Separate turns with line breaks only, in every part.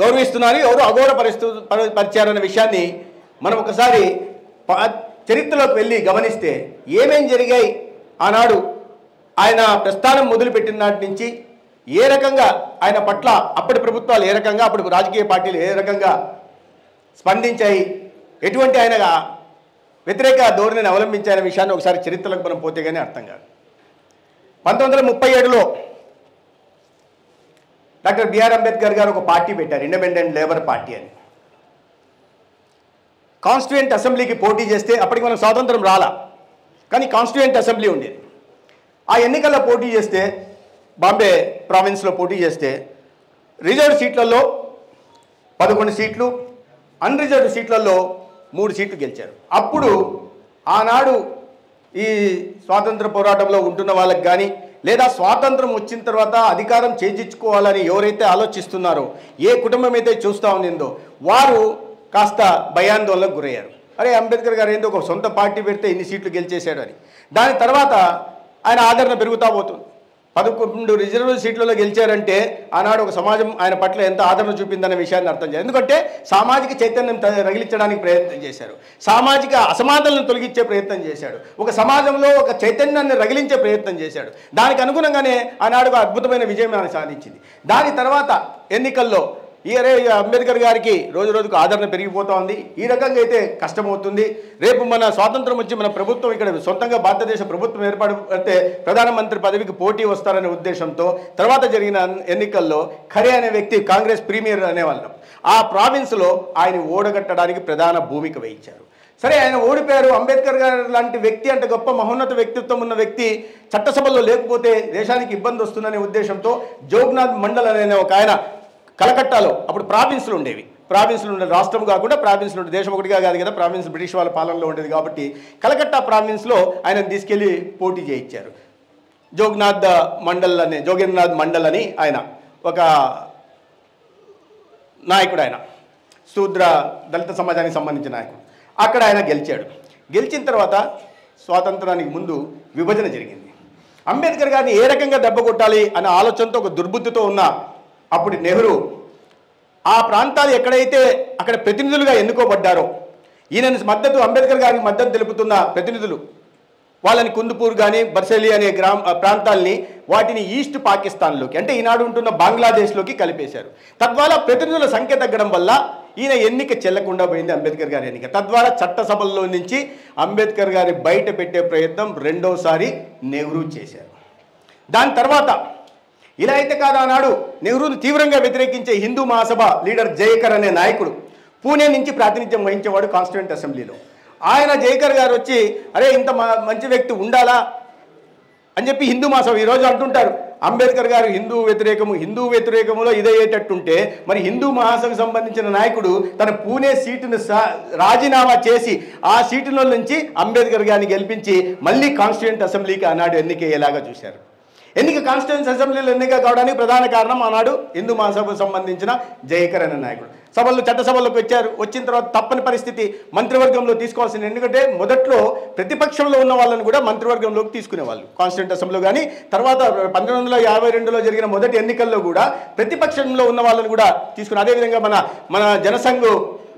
గౌరవిస్తున్నారు, ఎవరు పరిచారన్న విషయాన్ని మనం ఒకసారి చరిత్రలోకి వెళ్ళి గమనిస్తే ఏమేం జరిగాయి ఆనాడు ఆయన ప్రస్థానం మొదలుపెట్టిన నాటి నుంచి ఏ రకంగా ఆయన పట్ల అప్పటి ప్రభుత్వాలు ఏ రకంగా అప్పటి రాజకీయ పార్టీలు ఏ రకంగా స్పందించాయి, ఎటువంటి ఆయన వ్యతిరేక ధోరణిని అవలంబించాయనే విషయాన్ని ఒకసారి చరిత్రలోకి మనం పోతే కానీ అర్థం కాదు. 1937లో డాక్టర్ బిఆర్ అంబేద్కర్ గారు ఒక పార్టీ పెట్టారు, ఇండిపెండెంట్ లేబర్ పార్టీ అని. కాన్స్టిట్యూయెంట్ అసెంబ్లీకి పోటీ చేస్తే అప్పటికి మనకు స్వాతంత్రం రాలా, కానీ కాన్స్టిట్యూయెంట్ అసెంబ్లీ ఉండేది. ఆ ఎన్నికల్లో పోటీ చేస్తే బాంబే ప్రావిన్స్లో పోటీ చేస్తే రిజర్వ్ సీట్లలో 11 సీట్లు, అన్రిజర్వ్డ్ సీట్లలో 3 సీట్లు గెలిచారు. అప్పుడు ఆనాడు ఈ స్వాతంత్ర పోరాటంలో ఉంటున్న వాళ్ళకి కానీ లేదా స్వాతంత్రం వచ్చిన తర్వాత అధికారం చేజించుకోవాలని ఎవరైతే ఆలోచిస్తున్నారో, ఏ కుటుంబం అయితే చూస్తూ ఉండిందో వారు కాస్త భయాందోళనకు గురయ్యారు. అరే అంబేద్కర్ గారు ఏందో ఒక సొంత పార్టీ పెడితే ఇన్ని సీట్లు గెలిచేశాడు అని. దాని తర్వాత ఆయన ఆదరణ పెరుగుతూ పోతుంది. 11 రిజర్వ్ సీట్లలో గెలిచారంటే ఆనాడు ఒక సమాజం ఆయన పట్ల ఎంత ఆదరణ చూపిందనే విషయాన్ని అర్థం చేయాలి. ఎందుకంటే సామాజిక చైతన్యం రగిలించడానికి ప్రయత్నం చేశారు, సామాజిక అసమానతలను తొలగించే ప్రయత్నం చేశాడు, ఒక సమాజంలో ఒక చైతన్యాన్ని రగిలించే ప్రయత్నం చేశాడు. దానికి అనుగుణంగానే ఆనాడు అద్భుతమైన విజయం ఆయన సాధించింది. దాని తర్వాత ఎన్నికల్లో అంబేద్కర్ గారికి రోజు రోజుకు ఆదరణ పెరిగిపోతూ ఉంది. ఈ రకంగా అయితే కష్టమవుతుంది. రేపు మన స్వాతంత్రం వచ్చి మన ప్రభుత్వం ఇక్కడ సొంతంగా భారతదేశ ప్రభుత్వం ఏర్పడితే ప్రధానమంత్రి పదవికి పోటీ వస్తారనే ఉద్దేశంతో తర్వాత జరిగిన ఎన్నికల్లో ఖరే అనే వ్యక్తి కాంగ్రెస్ ప్రీమియర్ అనేవాళ్ళం ఆ ప్రావిన్స్లో ఆయన ఓడగట్టడానికి ప్రధాన భూమిక వహించారు. సరే ఆయన ఓడిపోయారు. అంబేద్కర్ గారు లాంటి వ్యక్తి అంటే గొప్ప మహోన్నత వ్యక్తిత్వం ఉన్న వ్యక్తి చట్టసభల్లో లేకపోతే దేశానికి ఇబ్బంది వస్తుందనే ఉద్దేశంతో జోగ్నాథ్ మండల్ అనే ఒక ఆయన కలకట్టాలో అప్పుడు ప్రావిన్స్లు ఉండేవి, ప్రావిన్స్లు ఉండే రాష్ట్రం కాకుండా ప్రావిన్స్లు ఉండే, దేశం ఒకటిగా కాదు కదా, ప్రావిన్స్ బ్రిటిష్ వాళ్ళ పాలనలో ఉండేది కాబట్టి కలకట్టా ప్రావిన్స్లో ఆయన తీసుకెళ్లి పోటీ చేయించారు. జోగేంద్రనాథ్ మండల్ అని ఆయన ఒక నాయకుడు, ఆయన శూద్ర దళిత సమాజానికి సంబంధించిన నాయకుడు. అక్కడ ఆయన గెలిచాడు. గెలిచిన తర్వాత స్వాతంత్రానికి ముందు విభజన జరిగింది. అంబేద్కర్ గారిని ఏ రకంగా దెబ్బ కొట్టాలి అనే ఆలోచనతో ఒక దుర్బుద్ధితో ఉన్న అప్పుడు నెహ్రూ ఆ ప్రాంతాలు ఎక్కడైతే అక్కడ ప్రతినిధులుగా ఎన్నుకోబడ్డారో ఈయన మద్దతు అంబేద్కర్ గారికి మద్దతు తెలుపుతున్న ప్రతినిధులు వాళ్ళని కుందుపూర్ కానీ బర్సేలి అనే ప్రాంతాలని వాటిని ఈస్ట్ పాకిస్తాన్లోకి అంటే ఈనాడు ఉంటున్న బంగ్లాదేశ్లోకి కలిపేశారు. తద్వారా ప్రతినిధుల సంఖ్య తగ్గడం వల్ల ఈయన ఎన్నిక చెల్లకుండా పోయింది అంబేద్కర్ గారి ఎన్నిక. తద్వారా చట్టసభల్లో నుంచి అంబేద్కర్ గారి బయట పెట్టే ప్రయత్నం రెండోసారి నెహ్రూ చేశారు. దాని తర్వాత ఇలా అయితే కాదు, ఆనాడు నెహ్రూను తీవ్రంగా వ్యతిరేకించే హిందూ మహాసభ లీడర్ జయకర్ అనే నాయకుడు పూణే నుంచి ప్రాతినిధ్యం వహించేవాడు కాన్స్టిట్యూయెంట్ అసెంబ్లీలో. ఆయన జయకర్ గారు వచ్చి అరే ఇంత మంచి వ్యక్తి ఉండాలా అని చెప్పి హిందూ మహాసభ ఈరోజు అంటుంటారు అంబేద్కర్ గారు హిందూ వ్యతిరేకములో ఇదయ్యేటట్టుంటే మరి హిందూ మహాసభకు సంబంధించిన నాయకుడు తన పూణే సీటును రాజీనామా చేసి ఆ సీటులో నుంచి అంబేద్కర్ గారిని గెలిపించి మళ్ళీ కాన్స్టిట్యూయెంట్ అసెంబ్లీకి ఆనాడు ఎన్నికయ్యేలాగా చూశారు. కాన్స్టిట్యూయెంట్ అసెంబ్లీలో ఎన్నిక కావడానికి ప్రధాన కారణం ఆనాడు హిందూ మహాసభకు సంబంధించిన జయకర్ అనే నాయకుడు. చట్టసభల్లోకి వచ్చారు. వచ్చిన తర్వాత తప్పని పరిస్థితి మంత్రివర్గంలో తీసుకోవాల్సింది. ఎందుకంటే మొదట్లో ప్రతిపక్షంలో ఉన్న వాళ్ళని కూడా మంత్రివర్గంలోకి తీసుకునేవాళ్ళు కాన్స్టిట్యూయెంట్ అసెంబ్లీలో. కానీ తర్వాత 1952లో జరిగిన మొదటి ఎన్నికల్లో కూడా ప్రతిపక్షంలో ఉన్న వాళ్ళని కూడా తీసుకుని అదేవిధంగా మన జనసంఘ్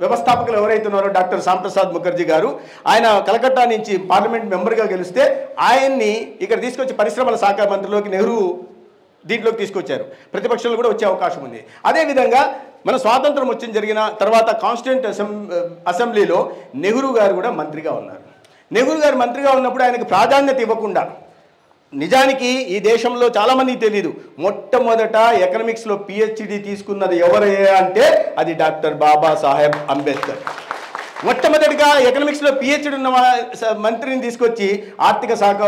వ్యవస్థాపకులు ఎవరైతే ఉన్నారో డాక్టర్ శ్యాంప్రసాద్ ముఖర్జీ గారు, ఆయన కలకట్టా నుంచి పార్లమెంట్ మెంబర్గా గెలిస్తే ఆయన్ని ఇక్కడ తీసుకొచ్చి పరిశ్రమల శాఖ మంత్రిలోకి నెహ్రూ దీంట్లోకి తీసుకొచ్చారు. ప్రతిపక్షంలో కూడా వచ్చే అవకాశం ఉంది. అదేవిధంగా మన స్వాతంత్రం జరిగిన తర్వాత కాన్స్టిట్యూయెంట్ అసెంబ్లీలో నెహ్రూ గారు కూడా మంత్రిగా ఉన్నారు. నెహ్రూ గారు మంత్రిగా ఉన్నప్పుడు ఆయనకు ప్రాధాన్యత ఇవ్వకుండా, నిజానికి ఈ దేశంలో చాలామందికి తెలియదు, మొట్టమొదట ఎకనామిక్స్లో పిహెచ్డి తీసుకున్నది ఎవరయ్యా అంటే అది డాక్టర్ బాబాసాహెబ్ అంబేద్కర్. మొట్టమొదటిగా ఎకనామిక్స్లో పిహెచ్డి ఉన్న మంత్రిని తీసుకొచ్చి ఆర్థిక శాఖ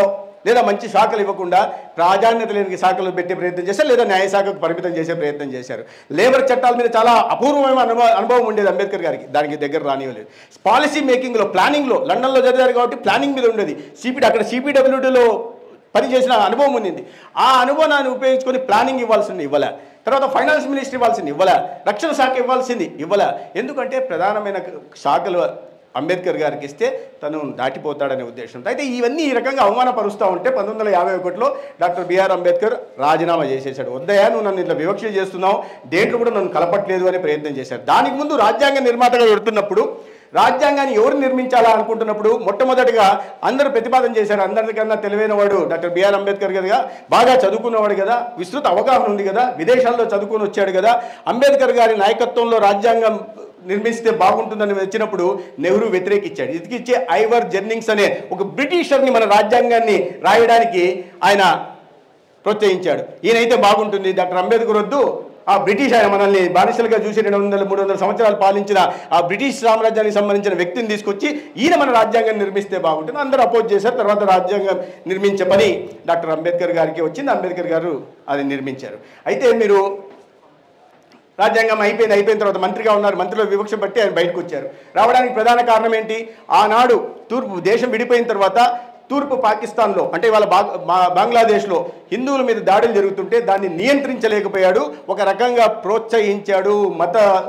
లేదా మంచి శాఖలు ఇవ్వకుండా ప్రాధాన్యత లేని శాఖలు పెట్టే ప్రయత్నం చేశారు, లేదా న్యాయశాఖకు పరిమితం చేసే ప్రయత్నం చేశారు. లేబర్ చట్టాల మీద చాలా అపూర్వమైన అనుభవం ఉండేది అంబేద్కర్ గారికి, దానికి దగ్గర రానివ్వలేదు. పాలసీ మేకింగ్లో, ప్లానింగ్లో లండన్లో చదివారు కాబట్టి ప్లానింగ్ మీద ఉండేది. అక్కడ సిపిడబ్ల్యూడీలో పనిచేసిన అనుభవం ఉంది. ఆ అనుభవాన్ని ఉపయోగించుకొని ప్లానింగ్ ఇవ్వాల్సింది ఇవ్వలే, తర్వాత ఫైనాన్స్ మినిస్ట్రీ ఇవ్వాల్సింది ఇవ్వలే, రక్షణ శాఖ ఇవ్వాల్సింది ఇవ్వలే. ఎందుకంటే ప్రధానమైన శాఖలు అంబేద్కర్ గారికి ఇస్తే తను దాటిపోతాడనే ఉద్దేశంతో. అయితే ఇవన్నీ ఈ రకంగా అవమానపరుస్తూ ఉంటే 1951లో డాక్టర్ బిఆర్ అంబేద్కర్ రాజీనామా చేసేశాడు. వద్దయా, నువ్వు నన్ను ఇట్లా వివక్ష చేస్తున్నావు, దేంట్లో కూడా నన్ను కలపట్లేదు అనే ప్రయత్నం చేశాడు. దానికి ముందు రాజ్యాంగ నిర్మాతగా పెడుతున్నప్పుడు రాజ్యాంగాన్ని ఎవరు నిర్మించాలా అనుకుంటున్నప్పుడు మొట్టమొదటిగా అందరూ ప్రతిపాదన చేశారు. అందరికన్నా తెలివైన వాడు డాక్టర్ బిఆర్ అంబేద్కర్ కదా, బాగా చదువుకున్నవాడు కదా, విస్తృత అవగాహన ఉంది కదా, విదేశాల్లో చదువుకుని వచ్చాడు కదా, అంబేద్కర్ గారి నాయకత్వంలో రాజ్యాంగం నిర్మిస్తే బాగుంటుందని వచ్చినప్పుడు నెహ్రూ వ్యతిరేకించాడు. ఇదికిచ్చే ఐవర్ జెన్నింగ్స్ అనే ఒక బ్రిటిషర్ని మన రాజ్యాంగాన్ని రాయడానికి ఆయన ప్రోత్సహించాడు. ఈయనైతే బాగుంటుంది, డాక్టర్ అంబేద్కర్ వద్దు, ఆ బ్రిటిష్ ఆయన మనల్ని బానిసలుగా చూసి 200-300 సంవత్సరాలు పాలించిన ఆ బ్రిటిష్ సామ్రాజ్యానికి సంబంధించిన వ్యక్తిని తీసుకొచ్చి ఈయన మన రాజ్యాంగం నిర్మిస్తే బాగుంటుంది. అందరూ అపోజ్ చేశారు. తర్వాత రాజ్యాంగం నిర్మించే పని డాక్టర్ అంబేద్కర్ గారికి వచ్చింది. అంబేద్కర్ గారు అది నిర్మించారు. అయితే మీరు రాజ్యాంగం అయిపోయిన తర్వాత మంత్రిగా ఉన్నారు. మంత్రిలో వివక్ష బట్టి ఆయన బయటకు వచ్చారు. రావడానికి ప్రధాన కారణం ఏంటి? ఆనాడు దేశం విడిపోయిన తర్వాత తూర్పు పాకిస్తాన్లో అంటే ఇవాళ బంగ్లాదేశ్లో హిందువుల మీద దాడులు జరుగుతుంటే దాన్ని నియంత్రించలేకపోయాడు. ఒక రకంగా ప్రోత్సహించాడు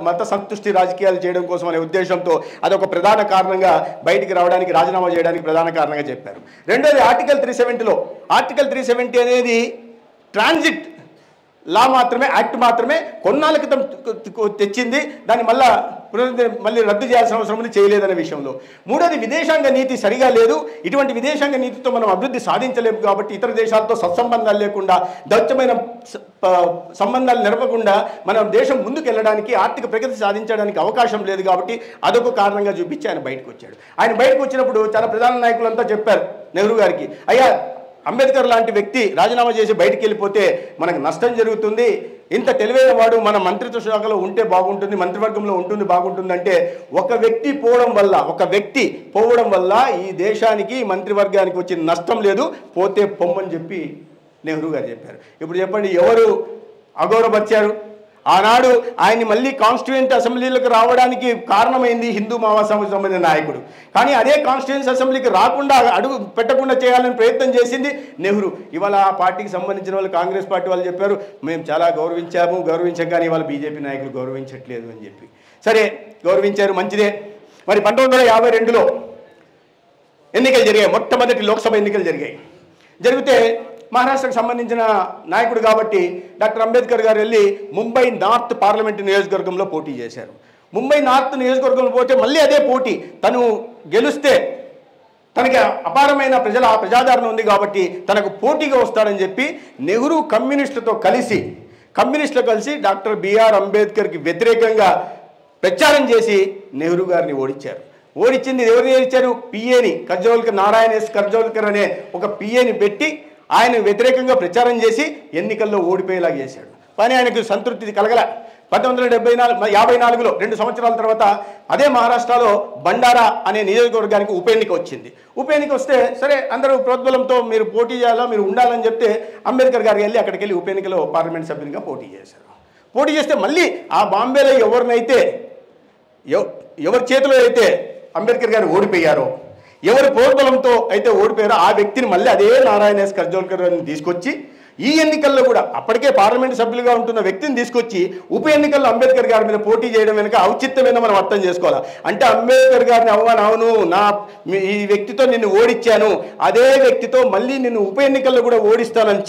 మత సంతుష్టి రాజకీయాలు చేయడం కోసం అనే ఉద్దేశంతో అదొక ప్రధాన కారణంగా బయటికి రావడానికి, రాజీనామా చేయడానికి ప్రధాన కారణంగా చెప్పారు. రెండోది ఆర్టికల్ 370లో ఆర్టికల్ 370 అనేది ట్రాన్సిట్ లా మాత్రమే, యాక్ట్ మాత్రమే, కొన్నాళ్ళ క్రితం తెచ్చింది. దాన్ని మళ్ళీ రద్దు చేయాల్సిన అవసరం ఉంది, చేయలేదనే విషయంలో. మూడోది విదేశాంగ నీతి సరిగా లేదు. ఇటువంటి విదేశాంగ నీతితో మనం అభివృద్ధి సాధించలేము కాబట్టి ఇతర దేశాలతో సత్సంబంధాలు లేకుండా, దౌత్యమైన సంబంధాలు నెరపకుండా మన దేశం ముందుకు వెళ్ళడానికి, ఆర్థిక ప్రగతి సాధించడానికి అవకాశం లేదు కాబట్టి అదొక కారణంగా చూపించి ఆయన బయటకు వచ్చాడు. ఆయన బయటకు వచ్చినప్పుడు చాలా ప్రధాన నాయకులంతా చెప్పారు నెహ్రూ గారికి, అయ్యా అంబేద్కర్ లాంటి వ్యక్తి రాజీనామా చేసి బయటికి వెళ్ళిపోతే మనకు నష్టం జరుగుతుంది, ఇంత తెలివైన వాడు మన మంత్రిత్వ శాఖలో ఉంటే బాగుంటుంది, మంత్రివర్గంలో ఉంటుంది బాగుంటుందంటే ఒక వ్యక్తి పోవడం వల్ల ఈ దేశానికి మంత్రివర్గానికి వచ్చిన నష్టం లేదు, పోతే పొమ్మని చెప్పి నెహ్రూ గారు చెప్పారు. ఇప్పుడు చెప్పండి, ఎవరు అగౌరవపరిచారు? ఆనాడు ఆయన్ని మళ్ళీ కాన్స్టిట్యూయెంట్ అసెంబ్లీలకు రావడానికి కారణమైంది హిందూ మహాసభకు సంబంధించిన నాయకుడు. కానీ అదే కాన్స్టిట్యూయెంట్ అసెంబ్లీకి రాకుండా, అడుగు పెట్టకుండా చేయాలని ప్రయత్నం చేసింది నెహ్రూ. ఇవాళ ఆ పార్టీకి సంబంధించిన వాళ్ళు, కాంగ్రెస్ పార్టీ వాళ్ళు చెప్పారు, మేము చాలా గౌరవించాం కానీ ఇవాళ బీజేపీ నాయకులు గౌరవించట్లేదు అని చెప్పి. సరే, గౌరవించారు, మంచిదే. మరి 1952లో ఎన్నికలు జరిగాయి, మొట్టమొదటి లోక్సభ ఎన్నికలు జరిగితే మహారాష్ట్రకు సంబంధించిన నాయకుడు కాబట్టి డాక్టర్ అంబేద్కర్ గారు వెళ్ళి ముంబై నార్త్ పార్లమెంటు నియోజకవర్గంలో పోటీ చేశారు. ముంబై నార్త్ నియోజకవర్గంలో పోతే మళ్ళీ అదే పోటీ, తను గెలిస్తే తనకి అపారమైన ప్రజాదరణ ఉంది కాబట్టి తనకు పోటీగా వస్తాడని చెప్పి నెహ్రూ కమ్యూనిస్టులతో కలిసి డాక్టర్ బిఆర్ అంబేద్కర్కి వ్యతిరేకంగా ప్రచారం చేసి నెహ్రూ గారిని ఓడించింది. ఎవరిని ఓడించారు? పిఏని, నారాయణ ఎస్ కర్జోల్కర్ అనే ఒక పిఏని పెట్టి ఆయన వ్యతిరేకంగా ప్రచారం చేసి ఎన్నికల్లో ఓడిపోయేలాగా చేశాడు. కానీ ఆయనకు సంతృప్తి కలగల. 1954లో 2 సంవత్సరాల తర్వాత అదే మహారాష్ట్రలో బండారా అనే నియోజకవర్గానికి ఉప ఎన్నిక వచ్చింది. ఉప ఎన్నిక వస్తే సరే, అందరూ ప్రోద్బలంతో మీరు పోటీ చేయాలా, మీరు ఉండాలని చెప్తే అంబేద్కర్ గారికి వెళ్ళి అక్కడికి వెళ్ళి ఉప ఎన్నికలో పార్లమెంట్ సభ్యునిగా పోటీ చేశారు. పోటీ చేస్తే మళ్ళీ ఆ బాంబేలో ఎవరి చేతిలో అయితే అంబేద్కర్ గారు ఓడిపోయారో, ఎవరి ప్రోద్బలంతో అయితే ఓడిపోయారో ఆ వ్యక్తిని మళ్ళీ అదే నారాయణ ఎస్ కర్జోల్కర్ అని తీసుకొచ్చి ఈ ఎన్నికల్లో కూడా అప్పటికే పార్లమెంటు సభ్యులుగా ఉంటున్న వ్యక్తిని తీసుకొచ్చి ఉప ఎన్నికల్లో అంబేద్కర్ గారి మీద పోటీ చేయడం వెనుక ఔచిత్యమైన మనం అర్థం చేసుకోవాలి. అంటే అంబేద్కర్ గారిని అవును ఈ వ్యక్తితో నిన్ను ఓడించాను, అదే వ్యక్తితో మళ్ళీ నిన్ను ఉప ఎన్నికల్లో కూడా ఓడిస్తానని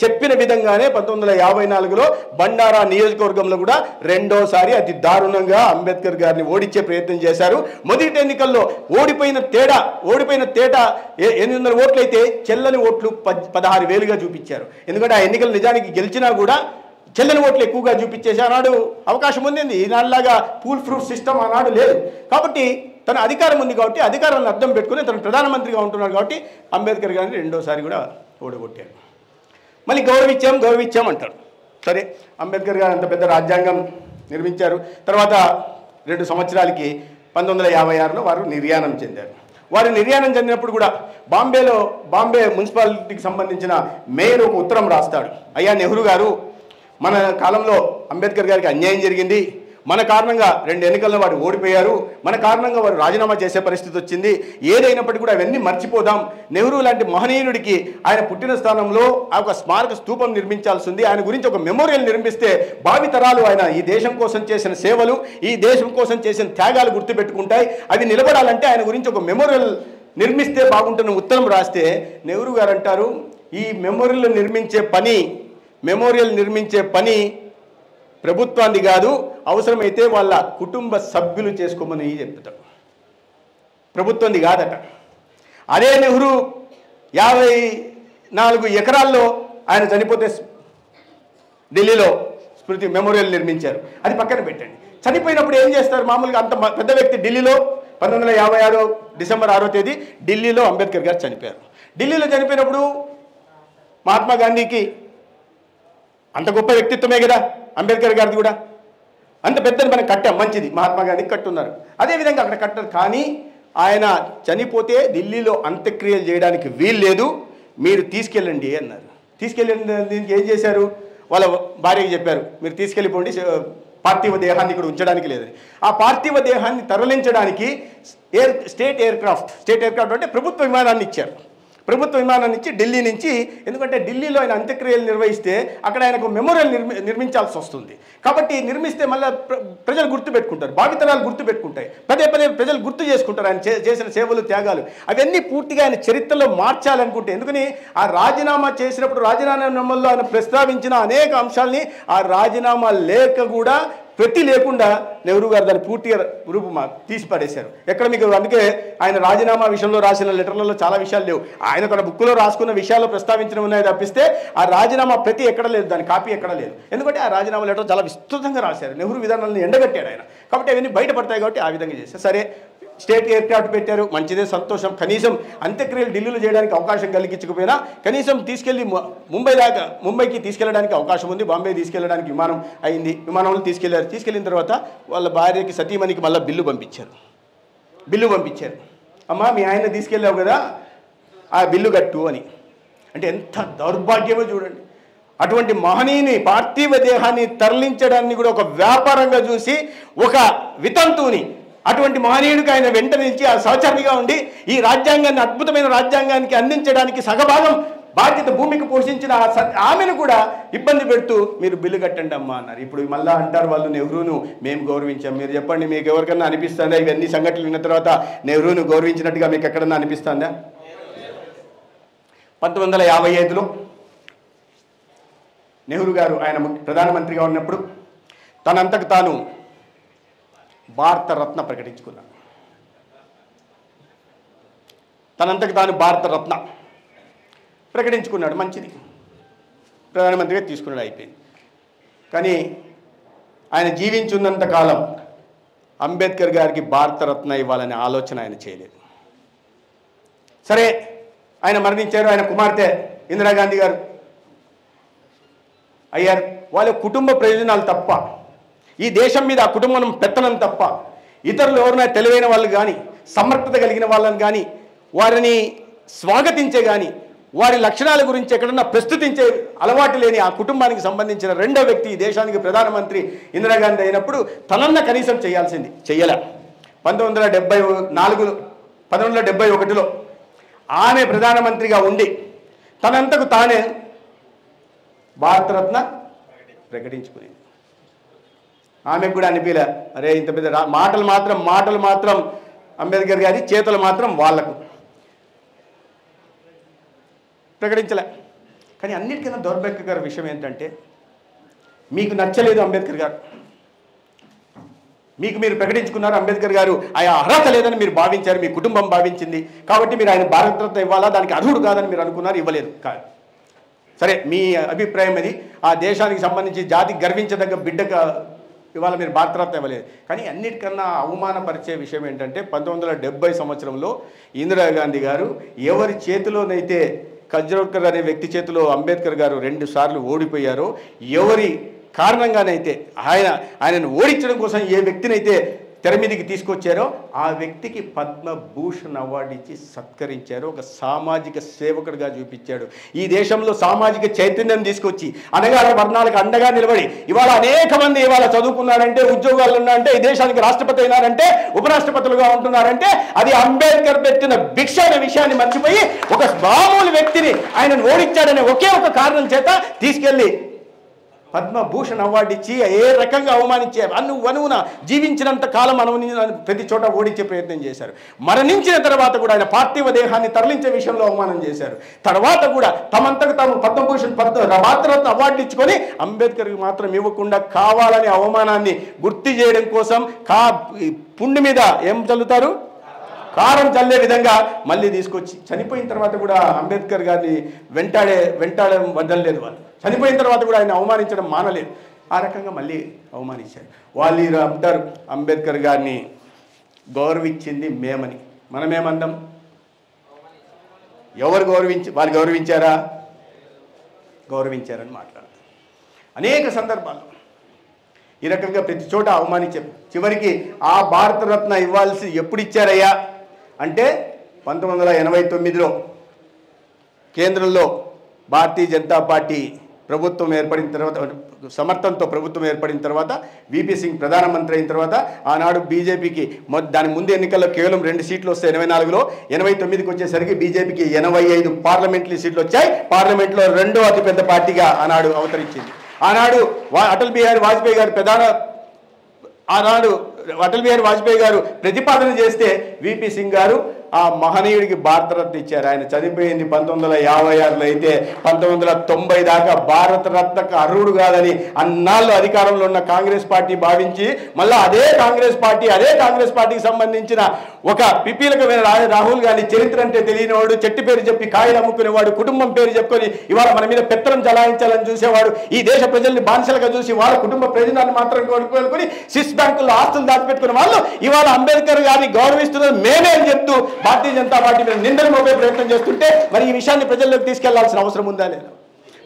చెప్పిన విధంగానే 1954లో బండారా నియోజకవర్గంలో కూడా రెండోసారి అతి దారుణంగా అంబేద్కర్ గారిని ఓడించే ప్రయత్నం చేశారు. మొదటి ఎన్నికల్లో ఓడిపోయిన తేడా 800 ఓట్లు అయితే చెల్లని ఓట్లు 16,000గా చూపించారు. ఎందుకంటే ఆ ఎన్నికలు నిజానికి గెలిచినా కూడా చెల్లని ఓట్లు ఎక్కువగా చూపించేసి ఆనాడు అవకాశం ఉంది. ఈనాడులాగా పూల్ ప్రూఫ్ సిస్టమ్ ఆనాడు లేదు. కాబట్టి తన అధికారం ఉంది కాబట్టి అధికారాన్ని అర్థం పెట్టుకుని తను ప్రధానమంత్రిగా ఉంటున్నాడు కాబట్టి అంబేద్కర్ గారిని రెండోసారి కూడా ఓడగొట్టారు. మళ్ళీ గౌరవించాం అంటాడు. సరే, అంబేద్కర్ గారు అంత పెద్ద రాజ్యాంగం నిర్మించారు. తర్వాత 2 సంవత్సరాలకి 1956లో వారు నిర్యాణం చెందారు. వారు నిర్యాణం చెందినప్పుడు కూడా బాంబే మున్సిపాలిటీకి సంబంధించిన మేయర్ ఒక ఉత్తరం రాస్తాడు. అయ్యా నెహ్రూ గారు, మన కాలంలో అంబేద్కర్ గారికి అన్యాయం జరిగింది, మన కారణంగా 2 ఎన్నికల్లో వాడు ఓడిపోయారు, మన కారణంగా వాడు రాజీనామా చేసే పరిస్థితి వచ్చింది. ఏదైనప్పటికీ కూడా అవన్నీ మర్చిపోదాం. నెహ్రూ లాంటి మహనీయుడికి ఆయన పుట్టిన స్థానంలో ఒక స్మారక స్తూపం నిర్మించాల్సి ఉంది. ఆయన గురించి ఒక మెమోరియల్ నిర్మిస్తే భావితరాలు ఆయన ఈ దేశం కోసం చేసిన సేవలు, ఈ దేశం కోసం చేసిన త్యాగాలు గుర్తుపెట్టుకుంటాయి. అవి నిలబడాలంటే ఆయన గురించి ఒక మెమోరియల్ నిర్మిస్తే బాగుంటున్న ఉత్తరం రాస్తే నెహ్రూ గారు అంటారు, ఈ మెమోరియల్ నిర్మించే పని ప్రభుత్వాన్ని కాదు, అవసరమైతే వాళ్ళ కుటుంబ సభ్యులు చేసుకోమని చెప్తాడు. ప్రభుత్వాన్ని కాదట. అదే నెహ్రూ 54 ఎకరాల్లో ఆయన చనిపోతే ఢిల్లీలో స్మృతి మెమోరియల్ నిర్మించారు. అది పక్కన పెట్టండి. చనిపోయినప్పుడు ఏం చేస్తారు? మామూలుగా అంత పెద్ద వ్యక్తి ఢిల్లీలో 1956 డిసెంబర్ 6వ తేదీ ఢిల్లీలో అంబేద్కర్ గారు చనిపోయారు. ఢిల్లీలో చనిపోయినప్పుడు మహాత్మా గాంధీకి అంత గొప్ప వ్యక్తిత్వమే కదా అంబేద్కర్ గారిది కూడా. అంత పెద్దని మనం కట్టాం, మంచిది, మహాత్మా గాంధీకి కట్టున్నారు. అదేవిధంగా అక్కడ కట్టారు. కానీ ఆయన చనిపోతే ఢిల్లీలో అంత్యక్రియలు చేయడానికి వీల్లేదు, మీరు తీసుకెళ్ళండి అన్నారు. తీసుకెళ్ళండి దీనికి ఏం చేశారు? వాళ్ళ భార్యకి చెప్పారు, మీరు తీసుకెళ్ళిపోండి, పార్థివ దేహాన్ని ఇక్కడ ఉంచడానికి లేదని. ఆ పార్థివ దేహాన్ని తరలించడానికి స్టేట్ ఎయిర్క్రాఫ్ట్ అంటే ప్రభుత్వ విమానాన్ని ఇచ్చారు. ప్రభుత్వ విమానాన్ని ఇచ్చి ఢిల్లీ నుంచి, ఎందుకంటే ఢిల్లీలో ఆయన అంత్యక్రియలు నిర్వహిస్తే అక్కడ ఆయనకు మెమోరియల్ నిర్మించాల్సి వస్తుంది. కాబట్టి నిర్మిస్తే మళ్ళీ ప్రజలు గుర్తుపెట్టుకుంటారు, భావితరాలు గుర్తుపెట్టుకుంటాయి, పదే ప్రజలు గుర్తు చేసుకుంటారు ఆయన చేసిన సేవలు, త్యాగాలు. అవన్నీ పూర్తిగా ఆయన చరిత్రలో మార్చాలనుకుంటే, ఎందుకని ఆ రాజీనామా చేసినప్పుడు రాజీనామాలో ఆయన ప్రస్తావించిన అనేక అంశాలని ఆ రాజీనామా లేఖ కూడా ప్రతి లేకుండా నెహ్రూ గారు దాన్ని పూర్తిగా తీసి పడేశారు. ఎక్కడ మీకు అందుకే ఆయన రాజీనామా విషయంలో రాసిన లెటర్లలో చాలా విషయాలు లేవు. ఆయన తన బుక్లో రాసుకున్న విషయాలు ప్రస్తావించడం ఉన్నాయి తప్పిస్తే ఆ రాజీనామా ప్రతి ఎక్కడ లేదు, దాని కాపీ ఎక్కడ లేదు. ఎందుకంటే ఆ రాజీనామా లెటర్ చాలా విస్తృతంగా రాశారు. నెహ్రూ విధానాలను ఎండగట్టాడు ఆయన. కాబట్టి అవన్నీ బయటపడతాయి. కాబట్టి ఆ విధంగా చేశారు. సరే, స్టేట్ ఎయిర్క్రాఫ్ట్ పెట్టారు, మంచిదే, సంతోషం. కనీసం అంత్యక్రియలు ఢిల్లీలో చేయడానికి అవకాశం కలిగించకపోయినా కనీసం తీసుకెళ్ళి ముంబైకి తీసుకెళ్ళడానికి అవకాశం ఉంది. బాంబే తీసుకెళ్ళడానికి విమానం అయింది, విమానంలో తీసుకెళ్లారు. తీసుకెళ్ళిన తర్వాత వాళ్ళ భార్యకి, సతీమణికి మళ్ళీ బిల్లు పంపించారు. అమ్మా, మీ ఆయన తీసుకెళ్ళావు కదా, ఆ బిల్లు కట్టు అని. అంటే ఎంత దౌర్భాగ్యమో చూడండి. అటువంటి మహనీయుని పార్థివ దేహాన్ని తరలించడాన్ని కూడా ఒక వ్యాపారంగా చూసి, ఒక వితంతువుని, అటువంటి మహనీయుడికి ఆయన వెంట నిలిచి ఆ సహచరునిగా ఉండి ఈ రాజ్యాంగాన్ని, అద్భుతమైన రాజ్యాంగానికి అందించడానికి సగభాగం బాధ్యత భూమికి పోషించిన ఆమెను కూడా ఇబ్బంది పెడుతూ మీరు బిల్లు కట్టండి అమ్మా అన్నారు. ఇప్పుడు మళ్ళీ అంటారు వాళ్ళు, నెహ్రూను మేము గౌరవించాం. మీరు చెప్పండి, మీకు ఎవరికన్నా అనిపిస్తుందా ఇవన్నీ సంఘటనలు విన్న తర్వాత నెహ్రూను గౌరవించినట్టుగా మీకు ఎక్కడన్నా అనిపిస్తుందా? 1955లో నెహ్రూ గారు ఆయన ప్రధానమంత్రిగా ఉన్నప్పుడు తనంతకు తాను భారతరత్న ప్రకటించుకున్నాడు. తనంతకు తాను భారతరత్న ప్రకటించుకున్నాడు. మంచిది, ప్రధానమంత్రిగా తీసుకున్నాడు, అయిపోయింది. కానీ ఆయన జీవించున్నంత కాలం అంబేద్కర్ గారికి భారతరత్న ఇవ్వాలనే ఆలోచన ఆయన చేయలేదు. సరే, ఆయన మరణించారు. ఆయన కుమార్తె ఇందిరాగాంధీ గారు అయ్యారు. వాళ్ళ కుటుంబ ప్రయోజనాలు తప్ప, ఈ దేశం మీద ఆ కుటుంబం పెత్తనం తప్ప, ఇతరులు ఎవరైనా తెలివైన వాళ్ళు కానీ, సమర్థత కలిగిన వాళ్ళని కానీ, వారిని స్వాగతించే కానీ, వారి లక్షణాల గురించి ఎక్కడన్నా ప్రస్తుతించే అలవాటు లేని ఆ కుటుంబానికి సంబంధించిన రెండో వ్యక్తి ఈ దేశానికి ప్రధానమంత్రి ఇందిరాగాంధీ అయినప్పుడు తనన్న కనీసం చెయ్యలే. 1971లో ఆమె ప్రధానమంత్రిగా ఉండి తనంతకు తానే భారతరత్న ప్రకటించుకునేది. ఆమెకు కూడా అనిపించలే, అరే ఇంత పెద్ద మాటలు మాత్రం అంబేద్కర్ గారి, చేతులు మాత్రం వాళ్లకు ప్రకటించలే. కానీ అన్నిటికన్నా దౌర్భాగ్యకర విషయం ఏంటంటే, మీకు నచ్చలేదు అంబేద్కర్ గారు, మీరు ప్రకటించుకున్నారు అంబేద్కర్ గారు ఆయా అర్హత లేదని మీరు భావించారు, మీ కుటుంబం భావించింది. కాబట్టి మీరు ఆయన భారతరత్న ఇవ్వాలా, దానికి అర్హుడు కాదని మీరు అనుకున్నారు, ఇవ్వలేదు. కాదు, సరే, మీ అభిప్రాయం అది. ఆ దేశానికి సంబంధించి జాతికి గర్వించదగ్గ బిడ్డకు ఇవాళ మీరు భారతరత్న ఇవ్వలేదు. కానీ అన్నిటికన్నా అవమానపరిచే విషయం ఏంటంటే, 1970 సంవత్సరంలో ఇందిరాగాంధీ గారు ఎవరి చేతిలోనైతే కజ్రోడ్కర్ అనే వ్యక్తి చేతిలో అంబేద్కర్ గారు 2 సార్లు ఓడిపోయారో, ఎవరి కారణంగానైతే ఆయనను ఓడించడం కోసం ఏ వ్యక్తినైతే తెర మీదకి తీసుకొచ్చారో ఆ వ్యక్తికి పద్మభూషణ్ అవార్డు ఇచ్చి సత్కరించారు. ఒక సామాజిక సేవకుడిగా చూపించాడు. ఈ దేశంలో సామాజిక చైతన్యం తీసుకొచ్చి అనగాహన వర్ణాలకు అండగా నిలబడి ఇవాళ అనేక మంది ఇవాళ చదువుకున్నారంటే, ఉద్యోగాలు ఉన్నారంటే, ఈ దేశానికి రాష్ట్రపతి అయినారంటే, ఉపరాష్ట్రపతులుగా ఉంటున్నారంటే అది అంబేద్కర్ పెట్టిన భిక్ష అనే విషయాన్ని మర్చిపోయి ఒక మామూలు వ్యక్తిని ఆయనను ఓడించాడనే ఒకే ఒక కారణం చేత తీసుకెళ్లి పద్మభూషణ్ అవార్డు ఇచ్చి ఏ రకంగా అవమానించే అనువున జీవించినంత కాలం ప్రతి చోట ఓడించే ప్రయత్నం చేశారు. మరణించిన తర్వాత కూడా ఆయన పార్థివ దేహాన్ని తరలించే విషయంలో అవమానం చేశారు. తర్వాత కూడా తమంతకు తాము పద్మభూషణ్ భారతరత్న అవార్డు ఇచ్చుకొని అంబేద్కర్కి మాత్రం ఇవ్వకుండా కావాలని అవమానాన్ని గుర్తు చేయడం కోసం పుండి మీద ఏం చల్లుతారు, కారం చల్లే విధంగా మళ్ళీ తీసుకొచ్చి చనిపోయిన తర్వాత కూడా అంబేద్కర్ గారిని వెంటాడే వదలలేదు. వాళ్ళు చనిపోయిన తర్వాత కూడా ఆయన అవమానించడం మానలేదు. ఆ రకంగా మళ్ళీ అవమానించారు. వాళ్ళు అంటారు అంబేద్కర్ గారిని గౌరవించింది మేమని. మనమేమందాం? ఎవరు వాళ్ళు గౌరవించారా? గౌరవించారని మాట్లాడతారు. అనేక సందర్భాల్లో ఈ రకంగా ప్రతి చోట అవమానించారు. చివరికి ఆ భారతరత్న ఇవ్వాల్సి ఎప్పుడు ఇచ్చారయ్యా అంటే 1989లో కేంద్రంలో భారతీయ జనతా పార్టీ ప్రభుత్వం ఏర్పడిన తర్వాత, సమర్థంతో ప్రభుత్వం ఏర్పడిన తర్వాత, విపి సింగ్ ప్రధానమంత్రి అయిన తర్వాత ఆనాడు బీజేపీకి దాని ముందు ఎన్నికల్లో కేవలం 2 సీట్లు వస్తాయి 84లో. 89కి వచ్చేసరికి బీజేపీకి 85 పార్లమెంటరీ సీట్లు వచ్చాయి. పార్లమెంట్లో రెండో అతిపెద్ద పార్టీగా ఆనాడు అవతరించింది. ఆనాడు అటల్ బిహారీ వాజ్పేయి గారు ప్రతిపాదన చేస్తే విపి సింగ్ గారు ఆ మహనీయుడికి భారతరత్న ఇచ్చారు. ఆయన చనిపోయింది 1956లో అయితే 1990 దాకా భారతరత్నకు అర్హుడు కాదని అన్నాళ్ళు అధికారంలో ఉన్న కాంగ్రెస్ పార్టీ భావించి మళ్ళీ అదే కాంగ్రెస్ పార్టీకి సంబంధించిన ఒక పిపీలకమైన రాహుల్ గాంధీ చరిత్ర అంటే తెలియనివాడు, చెట్టు పేరు చెప్పి కాయలు అమ్ముకునేవాడు, కుటుంబం పేరు చెప్పుకొని ఇవాళ మన మీద పెత్తనం చలాయించాలని చూసేవాడు, ఈ దేశ ప్రజల్ని బానిసలుగా చూసి వాళ్ళ కుటుంబ ప్రయోజనాన్ని మాత్రం కోరుకొని స్విస్ బ్యాంకుల్లో ఆస్తులు దాచిపెట్టుకున్న వాళ్ళు ఇవాళ అంబేద్కర్ గారిని గౌరవిస్తున్నది మేమే అని చెప్తూ భారతీయ జనతా పార్టీ మీద నిందలు మోపే ప్రయత్నం చేస్తుంటే మరి ఈ విషయాన్ని ప్రజల్లోకి తీసుకెళ్లాల్సిన అవసరం ఉందా లేదా?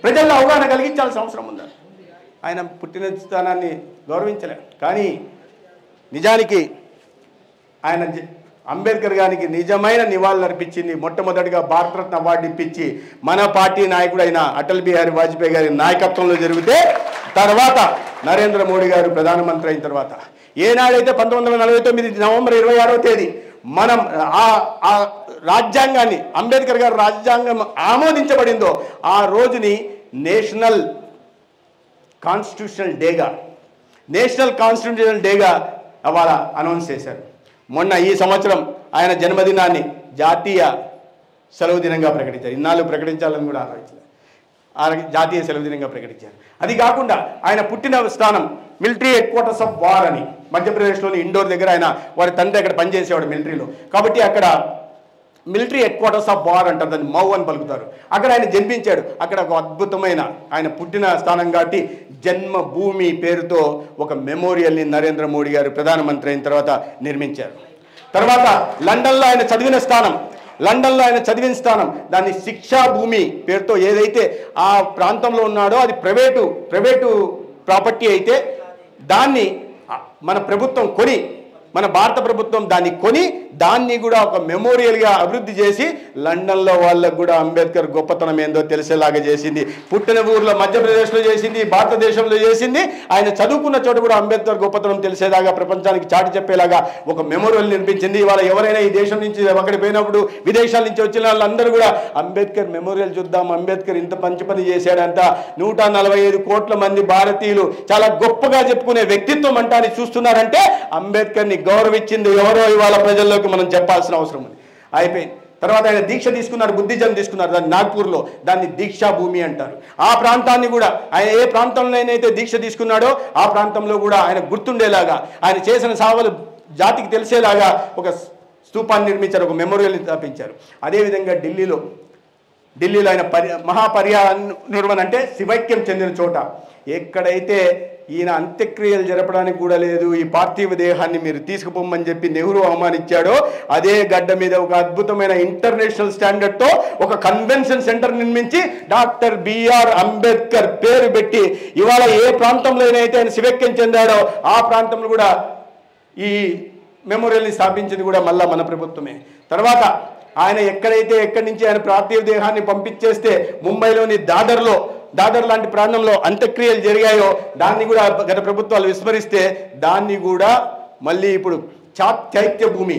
ప్రజల్లో అవగాహన కలిగించాల్సిన అవసరం ఉందా? ఆయన పుట్టిన స్థానాన్ని గౌరవించలేం. కానీ నిజానికి ఆయన అంబేద్కర్ గారికి నిజమైన నివాళులు అర్పించింది మొట్టమొదటిగా భారతరత్న అవార్డు ఇప్పించి మన పార్టీ నాయకుడు అయిన అటల్ బిహారీ వాజ్పేయి గారి నాయకత్వంలో జరిగితే, తర్వాత నరేంద్ర మోడీ గారు ప్రధానమంత్రి అయిన తర్వాత, ఏనాడైతే 1949 నవంబర్ 26వ తేదీ మనం ఆ రాజ్యాంగాన్ని, అంబేద్కర్ గారి రాజ్యాంగం ఆమోదించబడిందో ఆ రోజుని నేషనల్ కాన్స్టిట్యూషనల్ డేగా అవాళ అనౌన్స్ చేశారు. మొన్న ఈ సంవత్సరం ఆయన జన్మదినాన్ని జాతీయ సెలవు దినంగా ప్రకటించారు. ఇన్నాళ్ళు ప్రకటించాలని కూడా ఆలోచించారు. జాతీయ సెలవు దినంగా ప్రకటించారు. అది కాకుండా ఆయన పుట్టిన స్థానం military head quarters of war అని మధ్యప్రదేశ్లోని ఇండోర్ దగ్గర వారి తండ్రి అక్కడ పనిచేసేవాడు మిలిటరీలో. కాబట్టి అక్కడ military head quarters of war అంటారు, దాన్ని మౌ అని పలుకుతారు. అక్కడ ఆయన జన్మించాడు. అక్కడ ఒక అద్భుతమైన ఆయన పుట్టిన స్థానం కాబట్టి జన్మభూమి పేరుతో ఒక మెమోరియల్ని నరేంద్ర మోడీ గారు ప్రధానమంత్రి అయిన తర్వాత నిర్మించారు. తర్వాత లండన్లో ఆయన చదివిన స్థానం దాన్ని శిక్షా భూమి పేరుతో, ఏదైతే ఆ ప్రాంతంలో ఉన్నాడో అది ప్రైవేటు ప్రాపర్టీ అయితే దాన్ని మన భారత ప్రభుత్వం దాన్ని కొని దాన్ని కూడా ఒక మెమోరియల్గా అభివృద్ధి చేసి లండన్లో వాళ్ళకు కూడా అంబేద్కర్ గొప్పతనం ఏందో తెలిసేలాగా చేసింది. పుట్టిన ఊర్లో మధ్యప్రదేశ్లో చేసింది, భారతదేశంలో చేసింది. ఆయన చదువుకున్న చోట కూడా అంబేద్కర్ గొప్పతనం తెలిసేలాగా, ప్రపంచానికి చాటి చెప్పేలాగా ఒక మెమోరియల్ నిర్మించింది. ఇవాళ ఎవరైనా ఈ దేశం నుంచి అక్కడికి పోయినప్పుడు విదేశాల నుంచి వచ్చిన వాళ్ళందరూ కూడా అంబేద్కర్ మెమోరియల్ చూద్దాం, అంబేద్కర్ ఇంత మంచి పని చేశాడంట, 145 కోట్ల మంది భారతీయులు చాలా గొప్పగా చెప్పుకునే వ్యక్తిత్వం అంటాన్ని చూస్తున్నారంటే అంబేద్కర్ని గౌరవించింది ఎవరో ఇవాళ ప్రజల్లోకి మనం చెప్పాల్సిన అవసరం ఉంది. అయిపోయింది. తర్వాత ఆయన దీక్ష తీసుకున్నారు, బుద్ధిజం తీసుకున్నారు. దాన్ని నాగ్పూర్లో దాన్ని దీక్షా భూమి అంటారు. ఆ ప్రాంతాన్ని కూడా ఆయన ఏ ప్రాంతంలోనైతే దీక్ష తీసుకున్నాడో ఆ ప్రాంతంలో కూడా ఆయన గుర్తుండేలాగా, ఆయన చేసిన సేవలు జాతికి తెలిసేలాగా ఒక స్తూపాన్ని నిర్మించారు, ఒక మెమోరియల్ని స్థాపించారు. అదేవిధంగా ఢిల్లీలో ఆయన మహాపరినిర్వాణ అంటే శివైక్యం చెందిన చోట ఎక్కడైతే ఈయన అంత్యక్రియలు జరపడానికి కూడా లేదు, ఈ పార్థివ దేహాన్ని మీరు తీసుకుపోమని చెప్పి నెహ్రూ అవమానించాడో అదే గడ్డ మీద ఒక అద్భుతమైన ఇంటర్నేషనల్ స్టాండర్డ్తో ఒక కన్వెన్షన్ సెంటర్ నిర్మించి డాక్టర్ బిఆర్ అంబేద్కర్ పేరు పెట్టి ఇవాళ ఏ ప్రాంతంలో అయితే ఆయన శివైక్యం చెందాడో ఆ ప్రాంతంలో కూడా ఈ మెమోరియల్ని స్థాపించింది కూడా మళ్ళా మన ప్రభుత్వమే. తర్వాత ఆయన ఎక్కడి నుంచి ఆయన పార్థివ దేహాన్ని పంపించేస్తే ముంబైలోని దాదర్ లాంటి ప్రాంతంలో అంత్యక్రియలు జరిగాయో దాన్ని కూడా గత ప్రభుత్వాలు విస్మరిస్తే దాన్ని కూడా మళ్ళీ ఇప్పుడు చైత్య భూమి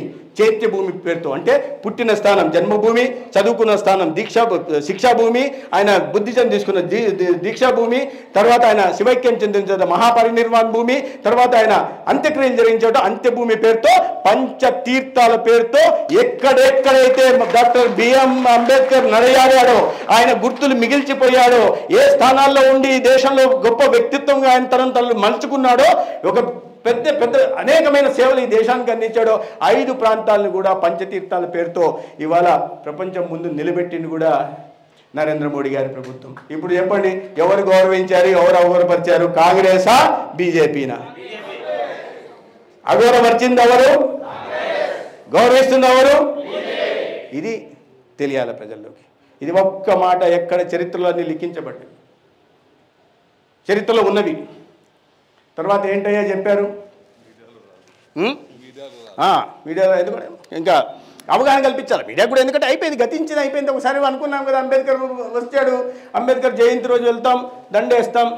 పేరుతో, అంటే పుట్టిన స్థానం జన్మభూమి, చదువుకున్న స్థానం శిక్షాభూమి, ఆయన బుద్ధిజం తీసుకున్న దీక్షాభూమి, తర్వాత ఆయన శివైక్యం చెందిన మహాపరినిర్వాణ భూమి, తర్వాత ఆయన అంత్యక్రియలు జరిగిన అంత్యభూమి పేరుతో పంచతీర్థాల పేరుతో ఎక్కడెక్కడైతే డాక్టర్ బిఎం అంబేద్కర్ నడయాడాడో, ఆయన గుర్తులు మిగిల్చిపోయాడో, ఏ స్థానాల్లో ఉండి దేశంలో గొప్ప వ్యక్తిత్వంగా ఆయన తనను మలుచుకున్నాడో, ఒక పెద్ద అనేకమైన సేవలు ఈ దేశానికి అందించాడో 5 ప్రాంతాలను కూడా పంచతీర్థాల పేరుతో ఇవాళ ప్రపంచం ముందు నిలబెట్టింది కూడా నరేంద్ర మోడీ గారి ప్రభుత్వం. ఇప్పుడు చెప్పండి, ఎవరు గౌరవించారు, ఎవరు అవగౌరవపరిచారు? కాంగ్రెసా బీజేపీనా? అగౌరవపరిచింది ఎవరు? గౌరవిస్తుంది ఎవరు? ఇది తెలియాలి ప్రజల్లోకి. ఇది ఒక్క మాట ఎక్కడ చరిత్రలో అన్ని లిఖించబడ్డాయి, చరిత్రలో ఉన్నవి. తర్వాత ఏంటయ్యా చెప్పారు? మీడియాలో ఎందుకంటే ఇంకా అవగాహన కల్పించాలి మీడియా కూడా, ఎందుకంటే అయిపోయింది. ఒకసారి అనుకున్నాం కదా, అంబేద్కర్ వచ్చాడు, అంబేద్కర్ జయంతి రోజు వెళ్తాం దండేస్తాం,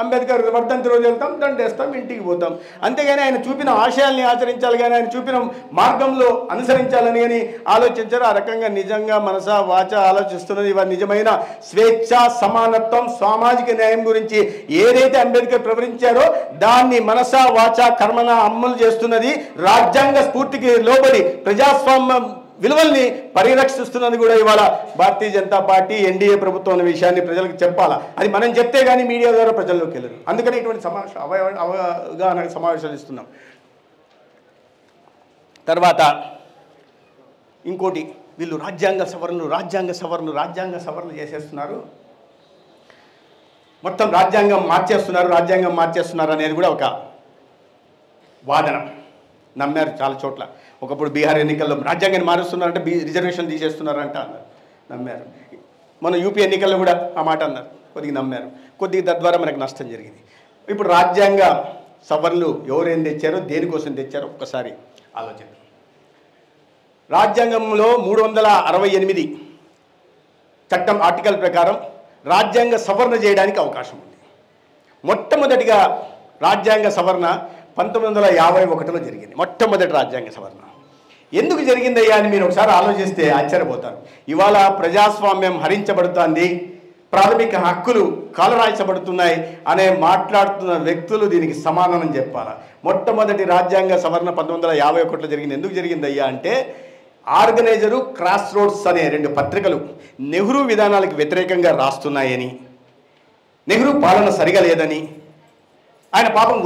అంబేద్కర్ వర్ధంతి రోజు వెళ్తాం దండేస్తాం, ఇంటికి పోతాం. అంతేగాని ఆయన చూపిన ఆశయాల్ని ఆచరించాలి కానీ, ఆయన చూపిన మార్గంలో అనుసరించాలని కానీ ఆలోచించారు. ఆ రకంగా నిజంగా మనసా వాచ ఆలోచిస్తున్నది. ఇవాళ నిజమైన స్వేచ్ఛ, సమానత్వం, సామాజిక న్యాయం గురించి ఏదైతే అంబేద్కర్ ప్రవరించారో దాన్ని మనసా వాచ కర్మన అమలు చేస్తున్నది. రాజ్యాంగ స్ఫూర్తికి లోబడి ప్రజాస్వామ్య విలువల్ని పరిరక్షిస్తున్నది కూడా ఇవాళ భారతీయ జనతా పార్టీ, ఎన్డీఏ ప్రభుత్వం అనే విషయాన్ని ప్రజలకు చెప్పాలా. అది మనం చెప్తే కానీ మీడియా ద్వారా ప్రజల్లోకి వెళ్ళరు. అందుకని ఇటువంటి అవగాహన సమావేశాలు ఇస్తున్నాం. తర్వాత ఇంకోటి, వీళ్ళు రాజ్యాంగ సవరణలు చేసేస్తున్నారు, మొత్తం రాజ్యాంగం మార్చేస్తున్నారు అనేది కూడా ఒక వాదన. నమ్మారు చాలా చోట్ల. ఒకప్పుడు బీహార్ ఎన్నికల్లో రాజ్యాంగాన్ని మారుస్తున్నారంటే రిజర్వేషన్ తీసేస్తున్నారంట అన్నారు, నమ్మారు. మన యూపీ ఎన్నికల్లో కూడా ఆ మాట అన్నారు, కొద్దిగా నమ్మారు. తద్వారా మనకు నష్టం జరిగింది. ఇప్పుడు రాజ్యాంగ సవరణలు ఎవరేం తెచ్చారో, దేనికోసం తెచ్చారో ఒక్కసారి ఆలోచిద్దాం. రాజ్యాంగంలో 368 చట్టం ఆర్టికల్ ప్రకారం రాజ్యాంగ సవరణ చేయడానికి అవకాశం ఉంది. మొట్టమొదటిగా రాజ్యాంగ సవరణ 1951లో జరిగింది. మొట్టమొదటి రాజ్యాంగ సవరణ ఎందుకు జరిగిందయ్యా అని మీరు ఒకసారి ఆలోచిస్తే ఆశ్చర్యపోతారు. ఇవాళ ప్రజాస్వామ్యం హరించబడుతోంది, ప్రాథమిక హక్కులు కాలరాయించబడుతున్నాయి అనే మాట్లాడుతున్న వ్యక్తులు దీనికి సమాధానం చెప్పాలా. మొట్టమొదటి రాజ్యాంగ సవరణ 1951లో జరిగింది. ఎందుకు జరిగిందయ్యా అంటే, ఆర్గనైజరు, క్రాస్ రోడ్స్ అనే 2 పత్రికలు నెహ్రూ విధానాలకు వ్యతిరేకంగా రాస్తున్నాయని, నెహ్రూ పాలన సరిగా లేదని, ఆయన పాపం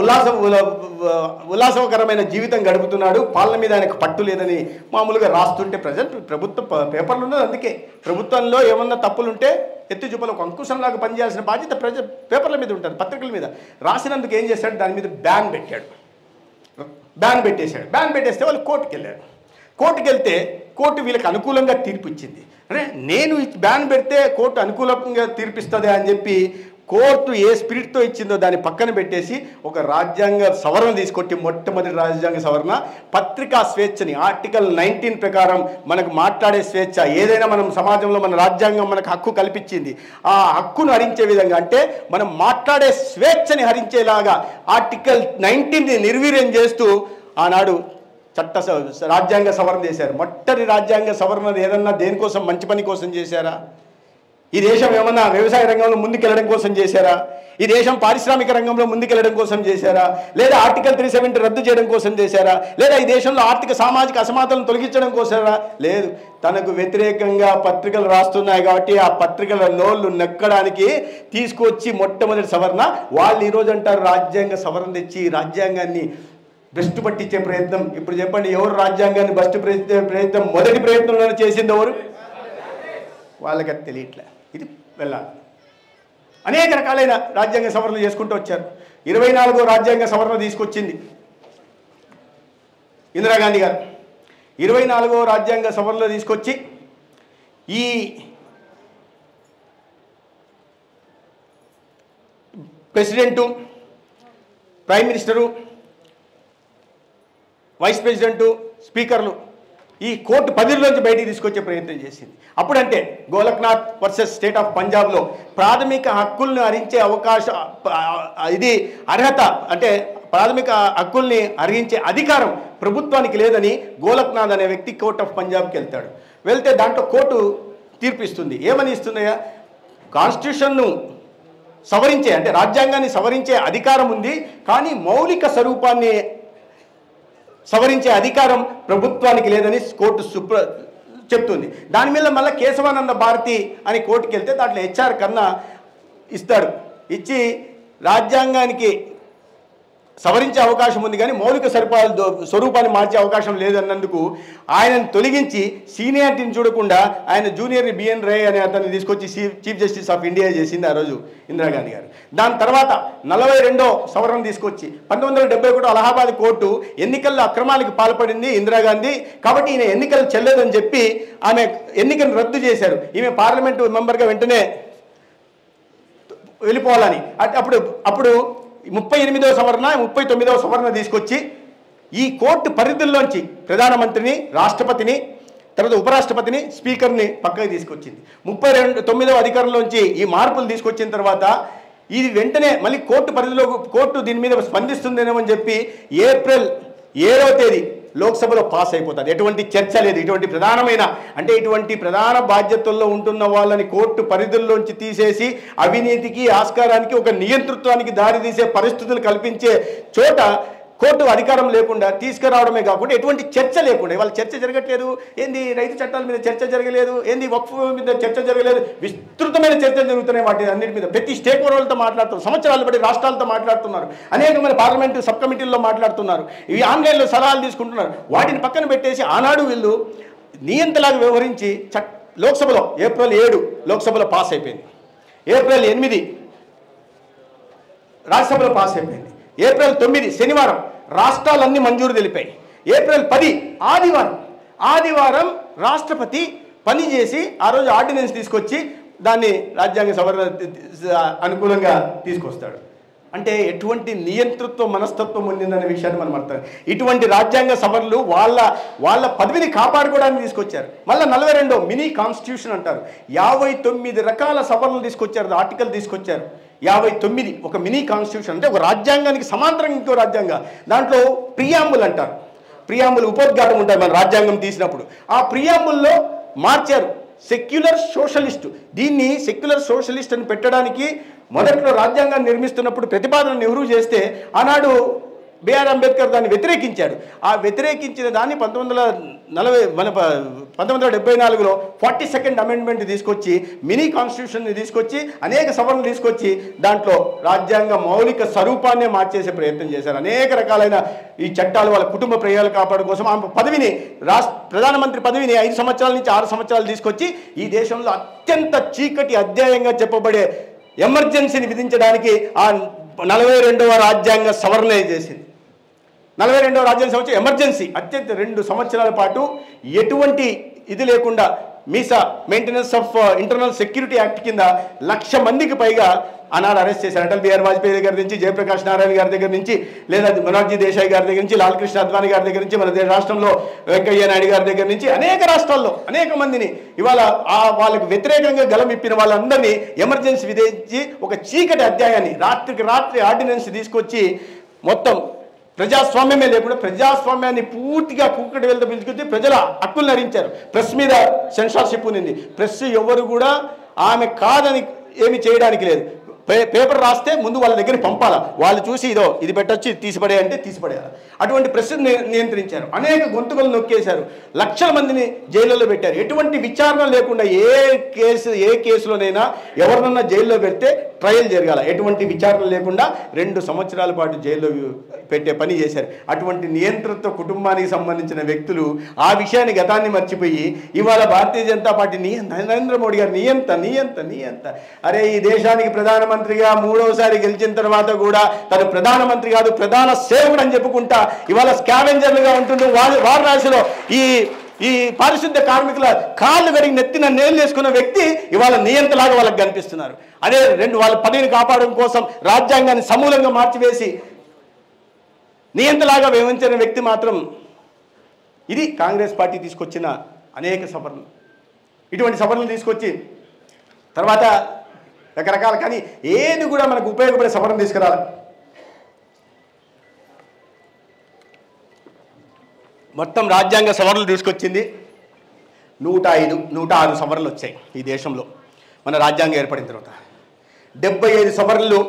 ఉల్లాసకరమైన జీవితం గడుపుతున్నాడు, పాలన మీద ఆయనకు పట్టు లేదని మామూలుగా రాస్తుంటే ప్రభుత్వ పేపర్లు ఉన్నది. అందుకే ప్రభుత్వంలో ఏమన్నా తప్పులుంటే ఎత్తి చూపలు ఒక అంకుశంలాగా పనిచేయాల్సిన బాధ్యత పేపర్ల మీద ఉంటుంది, పత్రికల మీద. రాసినందుకు ఏం చేశాడు, దాని మీద బ్యాన్ పెట్టేశాడు. బ్యాన్ పెట్టేస్తే వాళ్ళు కోర్టుకు వెళ్ళారు. కోర్టుకు వెళ్తే కోర్టు వీళ్ళకి అనుకూలంగా తీర్పు ఇచ్చింది. అరే, నేను బ్యాన్ పెడితే కోర్టు అనుకూలంగా తీర్పిస్తుంది అని చెప్పి కోర్టు ఏ స్పిరిట్తో ఇచ్చిందో దాన్ని పక్కన పెట్టేసి ఒక రాజ్యాంగ సవరణ తీసుకొట్టి, మొట్టమొదటి రాజ్యాంగ సవరణ పత్రికా స్వేచ్ఛని, ఆర్టికల్ 19 ప్రకారం మనకు మాట్లాడే స్వేచ్ఛ, ఏదైనా మనం సమాజంలో మన రాజ్యాంగం మనకు హక్కు కల్పించింది, ఆ హక్కును హరించే విధంగా, అంటే మనం మాట్లాడే స్వేచ్ఛని హరించేలాగా ఆర్టికల్ 19ని నిర్వీర్యం చేస్తూ ఆనాడు రాజ్యాంగ సవరణ చేశారు. మొట్టటి రాజ్యాంగ సవరణ ఏదన్నా దేనికోసం, మంచి పని కోసం చేశారా? ఈ దేశం ఏమన్నా వ్యవసాయ రంగంలో ముందుకెళ్ళడం కోసం చేశారా? ఈ దేశం పారిశ్రామిక రంగంలో ముందుకెళ్ళడం కోసం చేశారా? లేదా ఆర్టికల్ 370 రద్దు చేయడం కోసం చేశారా? లేదా ఈ దేశంలో ఆర్థిక సామాజిక అసమానతలను తొలగించడం కోసరా? లేదు. తనకు వ్యతిరేకంగా పత్రికలు రాస్తున్నాయి కాబట్టి ఆ పత్రికల నోళ్లు నెక్కడానికి తీసుకొచ్చి మొట్టమొదటి సవరణ. వాళ్ళు ఈరోజు అంటారు రాజ్యాంగ సవరణ తెచ్చి రాజ్యాంగాన్ని బెస్ట్ పట్టించే ప్రయత్నం. ఇప్పుడు చెప్పండి, ఎవరు రాజ్యాంగాన్ని బెస్ట్ ప్రయత్నం మొదటి ప్రయత్నంలో చేసింది ఎవరు? వాళ్ళకి అది తెలియట్లే. ఇది వెళ్ళాలి. అనేక రకాలైన రాజ్యాంగ సవరణలు చేసుకుంటూ వచ్చారు. 24వ రాజ్యాంగ సవరణ తీసుకొచ్చింది ఇందిరాగాంధీ గారు. 24వ రాజ్యాంగ సవరణలో తీసుకొచ్చి ఈ president, prime minister, vice president, స్పీకర్లు ఈ కోర్టు పరిధిలోంచి బయటికి తీసుకొచ్చే ప్రయత్నం చేసింది. అప్పుడంటే గోలక్నాథ్ వర్సెస్ స్టేట్ ఆఫ్ పంజాబ్లో ప్రాథమిక హక్కుల్ని హరించే ఇది అర్హత అంటే ప్రాథమిక హక్కుల్ని హరించే అధికారం ప్రభుత్వానికి లేదని గోలక్నాథ్ అనే వ్యక్తి కోర్ట్ ఆఫ్ పంజాబ్కి వెళ్తే దాంట్లో కోర్టు తీర్పు ఇస్తుంది. ఏమని ఇస్తుందయ్యా? కాన్స్టిట్యూషన్ను సవరించే అంటే రాజ్యాంగాన్ని సవరించే అధికారం ఉంది, కానీ మౌలిక స్వరూపాన్ని సవరించే అధికారం ప్రభుత్వానికి లేదని కోర్టు చెప్తుంది. దాని మీద మళ్ళీ కేశవానంద భారతి అని కోర్టుకి వెళ్తే దాంట్లో హెచ్ఆర్ కన్నా ఇస్తాడు. ఇచ్చి రాజ్యాంగానికి సవరించే అవకాశం ఉంది కానీ మౌలిక స్వరూపాన్ని మార్చే అవకాశం లేదన్నందుకు ఆయనను తొలగించి సీనియారిటీని చూడకుండా ఆయన జూనియర్ బిఎన్ రే అనే అతన్ని తీసుకొచ్చి చీఫ్ జస్టిస్ ఆఫ్ ఇండియా చేసింది ఆ రోజు ఇందిరాగాంధీ గారు. దాని తర్వాత 42వ సవరణ తీసుకొచ్చి 1971 అలహాబాద్ కోర్టు ఎన్నికల్లో అక్రమాలకు పాల్పడింది ఇందిరాగాంధీ, కాబట్టి ఈయన ఎన్నికలు చెల్లదని చెప్పి ఆమె ఎన్నికను రద్దు చేశారు. ఈమె పార్లమెంటు మెంబర్గా వెంటనే వెళ్ళిపోవాలని అప్పుడు 38వ సవరణ 39వ సవరణ తీసుకొచ్చి ఈ కోర్టు పరిధుల్లోంచి ప్రధానమంత్రిని, రాష్ట్రపతిని, తర్వాత ఉపరాష్ట్రపతిని, స్పీకర్ని పక్కకి తీసుకొచ్చింది. 39వ అధికారంలోంచి ఈ మార్పులు తీసుకొచ్చిన తర్వాత ఇది వెంటనే మళ్ళీ కోర్టు పరిధిలో కోర్టు దీని మీద స్పందిస్తుందేమని చెప్పి ఏప్రిల్ 7వ తేదీ లోక్సభలో పాస్ అయిపోతుంది. ఎటువంటి చర్చ లేదు. ఇటువంటి ప్రధాన బాధ్యతల్లో ఉంటున్న వాళ్ళని కోర్టు పరిధుల్లోంచి తీసేసి అవినీతికి, ఆస్కారానికి, ఒక నియంతృత్వానికి దారితీసే పరిస్థితులు కల్పించే చోట కోర్టు అధికారం లేకుండా తీసుకురావడమే కాకుండా ఎటువంటి చర్చ లేకుండా ఇవాళ చర్చ జరగట్లేదు. ఏంది రైతు చట్టాల మీద చర్చ జరగలేదు, ఏంది వక్ఫ్ మీద చర్చ జరగలేదు, విస్తృతమైన చర్చలు జరుగుతున్నాయి. వాటి అన్నిటి మీద ప్రతి స్టేక్ హోల్డర్లతో మాట్లాడుతున్నారు, సంవత్సరాలు బట్టి రాష్ట్రాలతో మాట్లాడుతున్నారు, అనేకమైన పార్లమెంటు సబ్ కమిటీల్లో మాట్లాడుతున్నారు, ఇవి ఆన్లైన్లో సలహాలు తీసుకుంటున్నారు. వాటిని పక్కన పెట్టేసి ఆనాడు వీళ్ళు నియంతలాగా వ్యవహరించి లోక్సభలో ఏప్రిల్ 7 లోక్సభలో పాస్ అయిపోయింది. ఏప్రిల్ 8 రాజ్యసభలో పాస్ అయిపోయింది. ఏప్రిల్ 9 శనివారం రాష్ట్రాలన్నీ మంజూరు తెలిపాయి. ఏప్రిల్ 10 ఆదివారం రాష్ట్రపతి పనిచేసి ఆ రోజు ఆర్డినెన్స్ తీసుకొచ్చి దాన్ని రాజ్యాంగ సవరణ అనుకూలంగా తీసుకొస్తాడు. అంటే ఎటువంటి నియంతృత్వ మనస్తత్వం ఉండిందనే విషయాన్ని మనం అర్థం. ఇటువంటి రాజ్యాంగ సవరణలు వాళ్ళ పదవిని కాపాడుకోవడానికి తీసుకొచ్చారు. మళ్ళీ 42 మినీ కాన్స్టిట్యూషన్ అంటారు. 59 రకాల సవరణలు తీసుకొచ్చారు, ఆర్టికల్ తీసుకొచ్చారు. 59 ఒక మినీ కాన్స్టిట్యూషన్ అంటే ఒక రాజ్యాంగానికి సమాంతరంగా ఇంకో రాజ్యాంగం. దాంట్లో ప్రియాంబుల్ అంటారు. ప్రియాంబుల్ ఉపోద్ఘాతం ఉంటాయి మన రాజ్యాంగం తీసినప్పుడు. ఆ ప్రియాంబుల్లో మార్చారు సెక్యులర్ సోషలిస్టు. దీన్ని సెక్యులర్ సోషలిస్ట్ అని పెట్టడానికి మొదట్లో రాజ్యాంగాన్ని నిర్మిస్తున్నప్పుడు ప్రతిపాదన నెహ్రూ చేస్తే ఆనాడు బిఆర్ అంబేద్కర్ దాన్ని వ్యతిరేకించాడు. ఆ వ్యతిరేకించిన దాన్ని 1974లో 42nd అమెండ్మెంట్ తీసుకొచ్చి మినీ కాన్స్టిట్యూషన్ని తీసుకొచ్చి అనేక సవరణలు తీసుకొచ్చి దాంట్లో రాజ్యాంగ మౌలిక స్వరూపాన్నే మార్చేసే ప్రయత్నం చేశారు. అనేక రకాలైన ఈ చట్టాలు వాళ్ళ కుటుంబ ప్రయోజనాలు కాపాడడం కోసం ఆమె పదవిని ప్రధానమంత్రి పదవిని 5 సంవత్సరాల నుంచి 6 సంవత్సరాలు తీసుకొచ్చి ఈ దేశంలో అత్యంత చీకటి అధ్యాయంగా చెప్పబడే ఎమర్జెన్సీని విధించడానికి ఆ 42వ రాజ్యాంగ సవరణ చేసింది. 42వ రాజ్యాంగ సవరణ ఎమర్జెన్సీ అత్యంత 2 సంవత్సరాల పాటు ఎటువంటి ఇది లేకుండా MISA maintenance of internal security act కింద 1,00,000 మందికి పైగా ఆనాడు అరెస్ట్ చేశారు. అటల్ బిహారీ వాజ్పేయి దగ్గర నుంచి, జయప్రకాష్ నారాయణ గారి దగ్గర నుంచి, లేదా మొరార్జీ దేశాయ్ గారి దగ్గర నుంచి, లాల్ కృష్ణ అద్వానీ గారి దగ్గర నుంచి, మన రాష్ట్రంలో వెంకయ్య నాయుడు గారి దగ్గర నుంచి అనేక రాష్ట్రాల్లో అనేక మందిని ఇవాళ వాళ్ళకు వ్యతిరేకంగా గలం ఇప్పిన వాళ్ళందరినీ ఎమర్జెన్సీ విధించి ఒక చీకటి అధ్యాయాన్ని రాత్రికి రాత్రి ఆర్డినెన్స్ తీసుకొచ్చి మొత్తం ప్రజాస్వామ్యమే లేకుండా ప్రజాస్వామ్యాన్ని పూర్తిగా కూకటి వెళ్తూ పిలుచుకొచ్చి ప్రజల హక్కులను హరించారు. ప్రెస్ మీద సెన్సార్షిప్ ఉంది. ప్రెస్ ఎవరు కూడా ఆమె కాదని ఏమి చేయడానికి లేదు. పేపర్ రాస్తే ముందు వాళ్ళ దగ్గర పంపాలా, వాళ్ళు చూసి ఇది పెట్టొచ్చి తీసిపడే అంటే తీసిపడేయాలి. అటువంటి ప్రెస్ను నియంత్రించారు. అనేక గొంతుకలు నొక్కేశారు. 1,00,000 మందిని జైళ్ళలో పెట్టారు. ఎటువంటి విచారణ లేకుండా ఏ కేసులోనైనా ఎవరినన్నా జైల్లో పెడితే ట్రయల్ జరగాల. ఎటువంటి విచారణ లేకుండా 2 సంవత్సరాల పాటు జైల్లో పెట్టే పని చేశారు. అటువంటి నియంతృత్వ కుటుంబానికి సంబంధించిన వ్యక్తులు ఆ విషయాన్ని గతాన్ని మర్చిపోయి ఇవాళ భారతీయ జనతా పార్టీ నరేంద్ర మోడీ గారు నియంత అరే ఈ దేశానికి ప్రధానమంత్రిగా 3వసారి గెలిచిన తర్వాత కూడా తను ప్రధానమంత్రి కాదు ప్రధాన సేవకుడు అని చెప్పుకుంటా ఇవాళ స్కావెంజర్లుగా ఉంటుండే వారణాసిలో ఈ పారిశుద్ధ్య కార్మికుల కాళ్ళు గడిగి నెత్తిన నేలు చేసుకున్న వ్యక్తి ఇవాళ నియంతలాగా వాళ్ళకి కనిపిస్తున్నారు. అదే వాళ్ళ పదవిని కాపాడడం కోసం రాజ్యాంగాన్ని సమూలంగా మార్చివేసి నియంతలాగా వ్యవహరించిన వ్యక్తి మాత్రం ఇది కాంగ్రెస్ పార్టీ తీసుకొచ్చిన అనేక సవరణలు. ఇటువంటి సవరణలు తీసుకొచ్చి తర్వాత రకరకాల, కానీ ఏది కూడా మనకు ఉపయోగపడే సవరణ తీసుకురాలి. మొత్తం రాజ్యాంగ సవరణలు తీసుకొచ్చింది 105, 106 సవరణలు వచ్చాయి ఈ దేశంలో మన రాజ్యాంగం ఏర్పడిన తర్వాత. 75 సవరణలు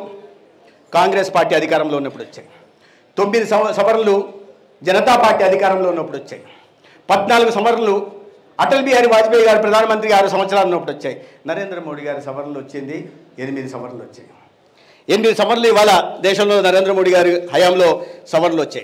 కాంగ్రెస్ పార్టీ అధికారంలో ఉన్నప్పుడు వచ్చాయి. 9 సవరణలు జనతా పార్టీ అధికారంలో ఉన్నప్పుడు వచ్చాయి. 14 సవరణలు అటల్ బిహారీ వాజ్పేయి గారు ప్రధానమంత్రి 6 సంవత్సరాలు ఉన్నప్పుడు వచ్చాయి. నరేంద్ర మోడీ గారి సవరణలు వచ్చింది 8 సవరణలు వచ్చాయి. 8 సవరణలు ఇవాళ దేశంలో నరేంద్ర మోడీ గారి హయాంలో సవరణలు వచ్చాయి.